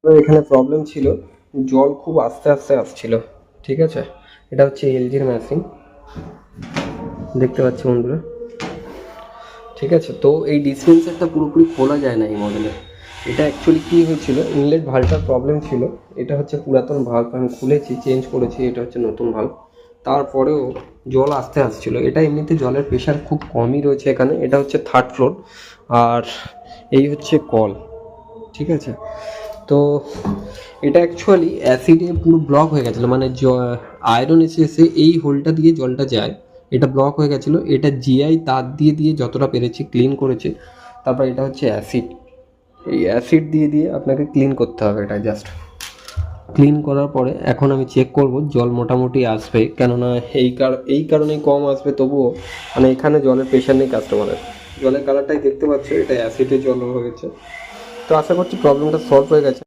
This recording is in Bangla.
এখানে প্রবলেম ছিল, জল খুব আস্তে আস্তে আসছিল। ঠিক আছে, এটা হচ্ছে এলজির মেশিন, দেখতে পাচ্ছি বন্ধুরা। ঠিক আছে, তো এই ডিসপেন্সারটা পুরোপুরি খোলা যায় না এই মডেলে। এটা অ্যাকচুয়ালি কী হয়েছিল, ইনলেট ভাল্বটার প্রবলেম ছিল। এটা হচ্ছে পুরাতন ভাল্ব, আমি খুলেছি, চেঞ্জ করেছি, এটা হচ্ছে নতুন ভাল্ব। তারপরেও জল আসতে আসছিলো। এটা এমনিতে জলের প্রেশার খুব কমই রয়েছে এখানে। এটা হচ্ছে 3rd ফ্লোর, আর এই হচ্ছে কল। ঠিক আছে, তো এটা অ্যাকচুয়ালি অ্যাসিডে পুরো ব্লক হয়ে গেছিলো, মানে আয়রন এসে এসে এই হোলটা দিয়ে জলটা যায়, এটা ব্লক হয়ে গেছিলো। এটা জিআই তার দিয়ে দিয়ে যতটা পেরেছি ক্লিন করেছি। তারপর এটা হচ্ছে অ্যাসিড, এই অ্যাসিড দিয়ে দিয়ে আপনাকে ক্লিন করতে হবে। এটা জাস্ট ক্লিন করার পরে এখন আমি চেক করব জল মোটামুটি আসবে, কেননা এই কারণেই কম আসবে। তবুও মানে এখানে জলের প্রেশার নেই কাস্টমারের, জলের কালারটাই দেখতে পাচ্ছ, এটা অ্যাসিডের জল হয়েছে। তো আশা করছি প্রবলেমটা সলভ হয়ে গেছে।